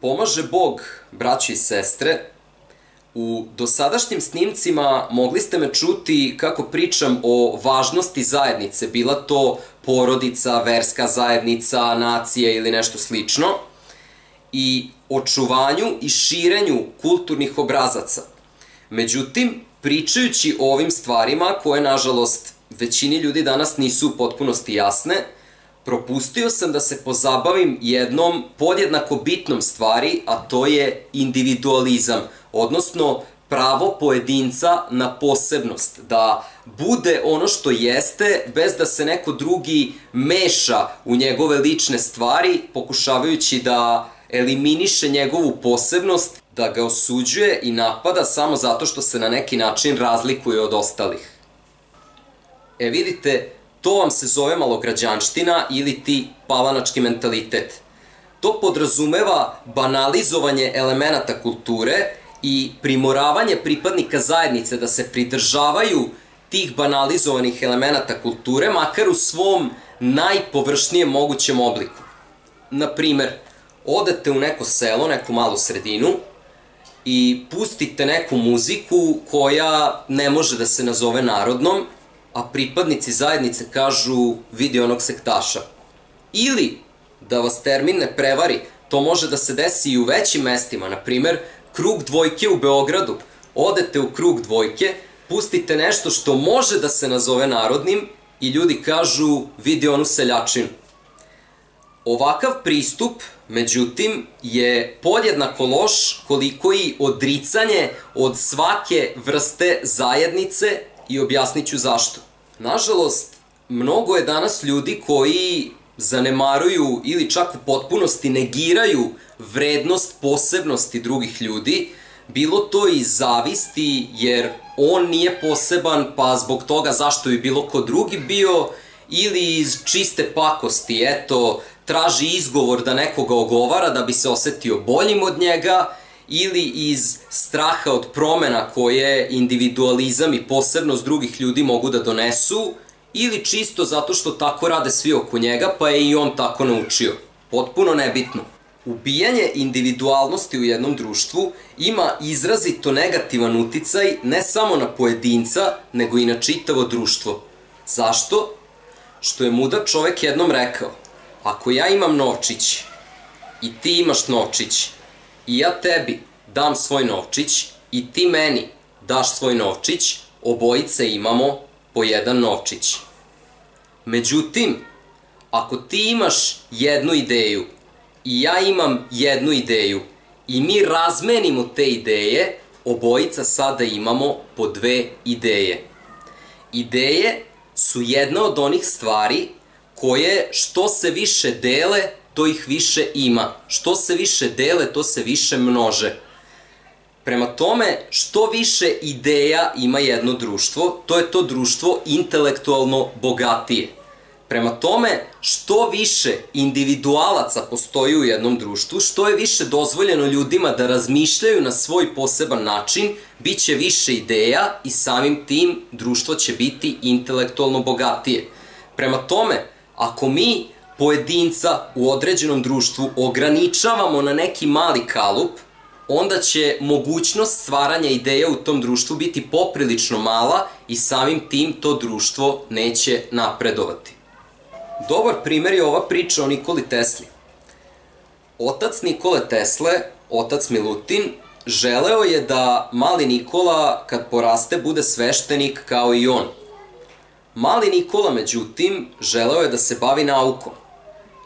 Pomaže Bog, braći i sestre. U dosadašnjim snimcima mogli ste me čuti kako pričam o važnosti zajednice, bila to porodica, verska zajednica, nacija ili nešto slično, i očuvanju i širenju kulturnih obrazaca. Međutim, pričajući o ovim stvarima, koje nažalost većini ljudi danas nisu u potpunosti jasne, propustio sam da se pozabavim jednom podjednako bitnom stvari, a to je individualizam, odnosno pravo pojedinca na posebnost, da bude ono što jeste, bez da se neko drugi meša u njegove lične stvari, pokušavajući da eliminiše njegovu posebnost, da ga osuđuje i napada samo zato što se na neki način razlikuje od ostalih. Vidite, to vam se zove malograđanština ili ti palanački mentalitet. To podrazumeva banalizovanje elemenata kulture i primoravanje pripadnika zajednice da se pridržavaju tih banalizovanih elemenata kulture, makar u svom najpovršnijem mogućem obliku. Naprimer, odete u neko selo, neku malu sredinu i pustite neku muziku koja ne može da se nazove narodnom, a pripadnici zajednice kažu vidi onog sektaša. Ili, da vas termin ne prevari, to može da se desi i u većim mestima, na primer, Krug dvojke u Beogradu. Odete u Krug dvojke, pustite nešto što može da se nazove narodnim i ljudi kažu vidi onu seljačinu. Ovakav pristup, međutim, je podjednako loš koliko i odricanje od svake vrste zajednice i objasnit ću zašto. Nažalost, mnogo je danas ljudi koji zanemaruju ili čak u potpunosti negiraju vrednost posebnosti drugih ljudi, bilo to iz zavisti jer on nije poseban pa zbog toga zašto bi bilo ko drugi bio, ili iz čiste pakosti, eto, traži izgovor da nekoga ogovara da bi se osetio boljim od njega, ili iz straha od promena koje individualizam i posebnost drugih ljudi mogu da donesu, ili čisto zato što tako rade svi oko njega pa je i on tako naučio. Potpuno nebitno. Ubijanje individualnosti u jednom društvu ima izrazito negativan uticaj ne samo na pojedinca, nego i na čitavo društvo. Zašto? Što je mudar čovek jednom rekao, ako ja imam novčić i ti imaš novčić i ja tebi dam svoj novčić i ti meni daš svoj novčić, obojice imamo po jedan novčić. Međutim, ako ti imaš jednu ideju i ja imam jednu ideju i mi razmenimo te ideje, obojica sada imamo po dve ideje. Ideje su jedna od onih stvari koje što se više dele, to ih više ima. Što se više dele, to se više množe. Prema tome, što više ideja ima jedno društvo, to je to društvo intelektualno bogatije. Prema tome, što više individualaca postoji u jednom društvu, što je više dozvoljeno ljudima da razmišljaju na svoj poseban način, bit će više ideja i samim tim društvo će biti intelektualno bogatije. Prema tome, ako mi pojedinca u određenom društvu ograničavamo na neki mali kalup, onda će mogućnost stvaranja ideja u tom društvu biti poprilično mala i samim tim to društvo neće napredovati. Dobar primjer je ova priča o Nikoli Tesli. Otac Nikole Tesle, otac Milutin, želeo je da mali Nikola kad poraste bude sveštenik kao i on. Mali Nikola, međutim, želeo je da se bavi naukom.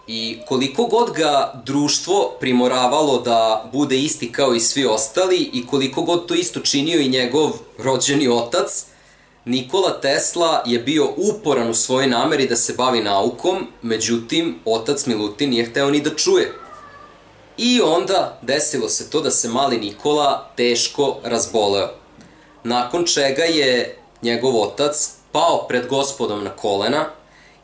I koliko god ga društvo primoravalo da bude isti kao i svi ostali i koliko god to isto činio i njegov rođeni otac, Nikola Tesla je bio uporan u svojoj nameri da se bavi naukom, međutim, otac Milutin nije hteo ni da čuje. I onda desilo se to da se mali Nikola teško razboleo. Nakon čega je njegov otac pao pred Gospodom na kolena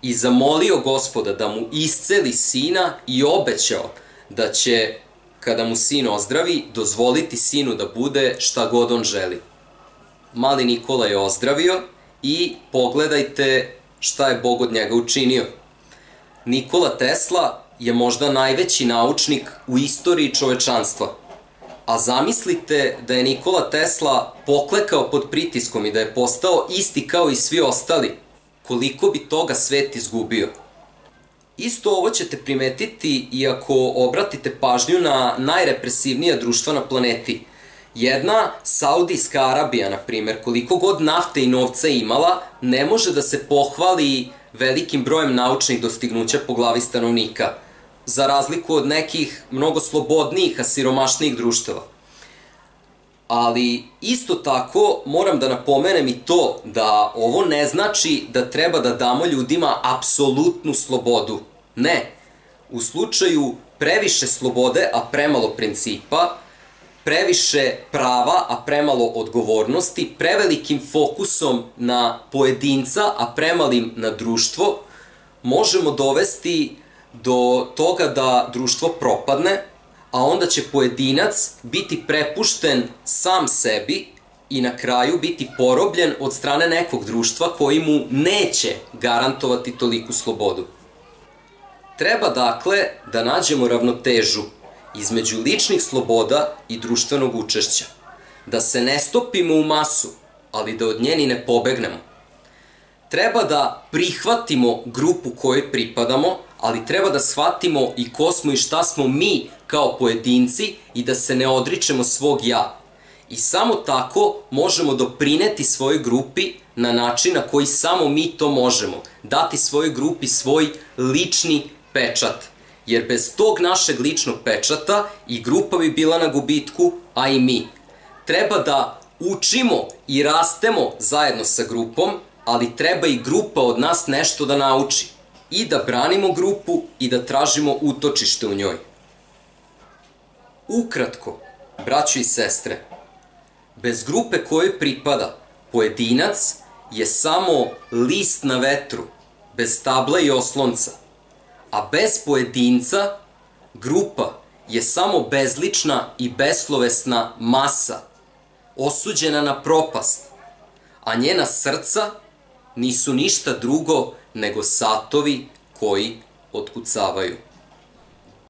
i zamolio Gospoda da mu isceli sina i obećao da će, kada mu sin ozdravi, dozvoliti sinu da bude šta god on želi. Mali Nikola je ozdravio i pogledajte šta je Bog od njega učinio. Nikola Tesla je možda najveći naučnik u istoriji čovečanstva. A zamislite da je Nikola Tesla poklekao pod pritiskom i da je postao isti kao i svi ostali, koliko bi toga svet izgubio. Isto ovo ćete primetiti i ako obratite pažnju na najrepresivnija društva na planeti. Jedna Saudijska Arabija, na primjer, koliko god nafte i novca imala, ne može da se pohvali velikim brojem naučnih dostignuća po glavi stanovnika, za razliku od nekih mnogo slobodnijih, a siromašnijih društava. Ali isto tako moram da napomenem i to da ovo ne znači da treba da damo ljudima apsolutnu slobodu. Ne. U slučaju previše slobode, a premalo principa, previše prava, a premalo odgovornosti, prevelikim fokusom na pojedinca, a premalim na društvo, možemo dovesti do toga da društvo propadne, a onda će pojedinac biti prepušten sam sebi i na kraju biti porobljen od strane nekog društva koji mu neće garantovati toliku slobodu. Treba dakle da nađemo ravnotežu između ličnih sloboda i društvenog učešća, da se ne stopimo u masu, ali da od nje ni ne pobegnemo. Treba da prihvatimo grupu kojoj pripadamo, ali treba da shvatimo i ko smo i šta smo mi kao pojedinci i da se ne odričemo svog ja. I samo tako možemo doprineti svojoj grupi na način na koji samo mi to možemo, dati svojoj grupi svoj lični pečat. Jer bez tog našeg ličnog pečata i grupa bi bila na gubitku, a i mi. Treba da učimo i rastemo zajedno sa grupom, ali treba i grupa od nas nešto da nauči. I da branimo grupu i da tražimo utočište u njoj. Ukratko, braćo i sestre, bez grupe kojoj pripada, pojedinac je samo list na vetru, bez stabla i oslonca. A bez pojedinca, grupa je samo bezlična i beslovesna masa, osuđena na propast, a njena srca nisu ništa drugo nego satovi koji otkucavaju.